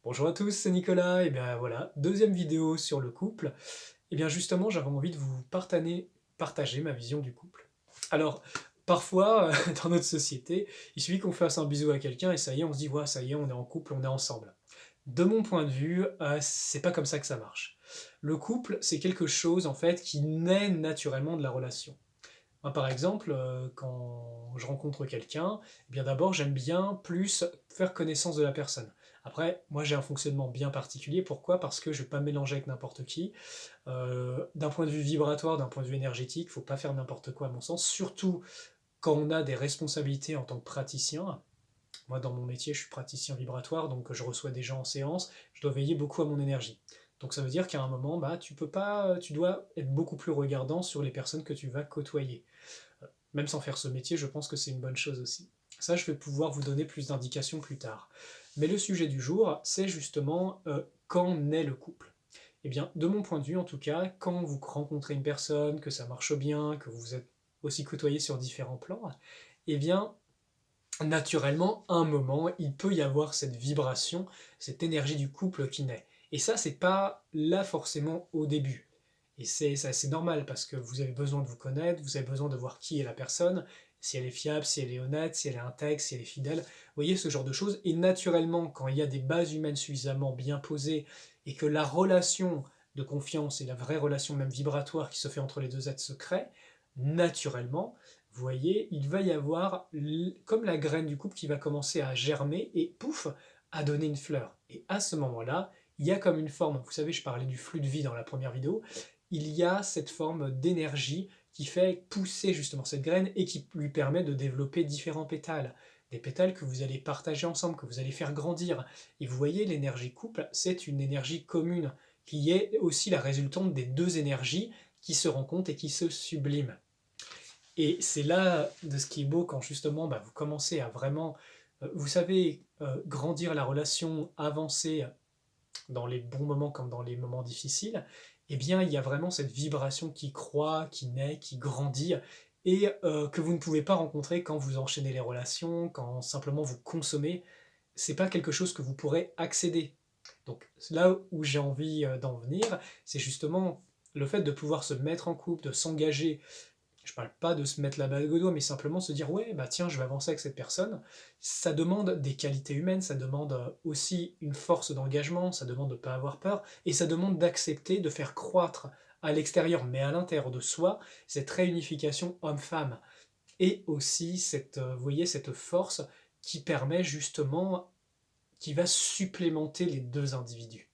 Bonjour à tous, c'est Nicolas, et bien voilà, deuxième vidéo sur le couple. Et bien justement, j'avais envie de vous partager ma vision du couple. Alors, parfois, dans notre société, il suffit qu'on fasse un bisou à quelqu'un et ça y est, on se dit, ouais, ça y est, on est en couple, on est ensemble. De mon point de vue, c'est pas comme ça que ça marche. Le couple, c'est quelque chose en fait qui naît naturellement de la relation. Moi, par exemple, quand je rencontre quelqu'un, eh bien d'abord, j'aime bien plus faire connaissance de la personne. Après, moi, j'ai un fonctionnement bien particulier. Pourquoi? Parce que je ne vais pas me mélanger avec n'importe qui. D'un point de vue vibratoire, d'un point de vue énergétique, il ne faut pas faire n'importe quoi à mon sens, surtout quand on a des responsabilités en tant que praticien. Moi, dans mon métier, je suis praticien vibratoire, donc je reçois des gens en séance, je dois veiller beaucoup à mon énergie. Donc ça veut dire qu'à un moment, bah, tu peux pas, tu dois être beaucoup plus regardant sur les personnes que tu vas côtoyer. Même sans faire ce métier, je pense que c'est une bonne chose aussi. Ça, je vais pouvoir vous donner plus d'indications plus tard. Mais le sujet du jour, c'est justement quand naît le couple. Eh bien, de mon point de vue en tout cas, quand vous rencontrez une personne, que ça marche bien, que vous vous êtes aussi côtoyé sur différents plans, eh bien, naturellement, à un moment, il peut y avoir cette vibration, cette énergie du couple qui naît. Et ça, c'est pas là forcément au début. Et c'est assez normal parce que vous avez besoin de vous connaître, vous avez besoin de voir qui est la personne, si elle est fiable, si elle est honnête, si elle est intègre, si elle est fidèle. Vous voyez ce genre de choses. Et naturellement, quand il y a des bases humaines suffisamment bien posées et que la relation de confiance et la vraie relation même vibratoire qui se fait entre les deux êtres se crée, naturellement, vous voyez, il va y avoir comme la graine du couple qui va commencer à germer et pouf, à donner une fleur. Et à ce moment-là, il y a comme une forme, vous savez, je parlais du flux de vie dans la première vidéo, il y a cette forme d'énergie qui fait pousser justement cette graine et qui lui permet de développer différents pétales. Des pétales que vous allez partager ensemble, que vous allez faire grandir. Et vous voyez, l'énergie couple, c'est une énergie commune, qui est aussi la résultante des deux énergies qui se rencontrent et qui se subliment. Et c'est là de ce qui est beau quand justement bah, vous commencez à vraiment, vous savez, grandir la relation, avancer dans les bons moments comme dans les moments difficiles, eh bien il y a vraiment cette vibration qui croît, qui naît, qui grandit, et que vous ne pouvez pas rencontrer quand vous enchaînez les relations, quand simplement vous consommez. C'est pas quelque chose que vous pourrez accéder. Donc là où j'ai envie d'en venir, c'est justement le fait de pouvoir se mettre en couple, de s'engager. Je parle pas de se mettre la bague au doigt, mais simplement se dire ouais, bah tiens, je vais avancer avec cette personne. Ça demande des qualités humaines, ça demande aussi une force d'engagement, ça demande de ne pas avoir peur, et ça demande d'accepter de faire croître à l'extérieur, mais à l'intérieur de soi, cette réunification homme-femme. Et aussi cette, vous voyez, cette force qui permet justement, qui va supplémenter les deux individus,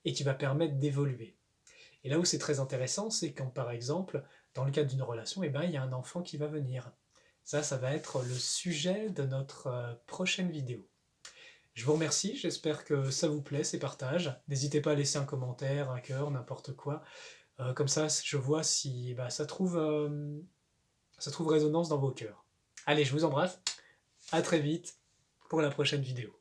et qui va permettre d'évoluer. Et là où c'est très intéressant, c'est quand par exemple, dans le cadre d'une relation, eh ben, il y a un enfant qui va venir. Ça va être le sujet de notre prochaine vidéo. Je vous remercie, j'espère que ça vous plaît, ces partages. N'hésitez pas à laisser un commentaire, un cœur, n'importe quoi. Comme ça, je vois si bah, ça trouve résonance dans vos cœurs. Allez, je vous embrasse, à très vite pour la prochaine vidéo.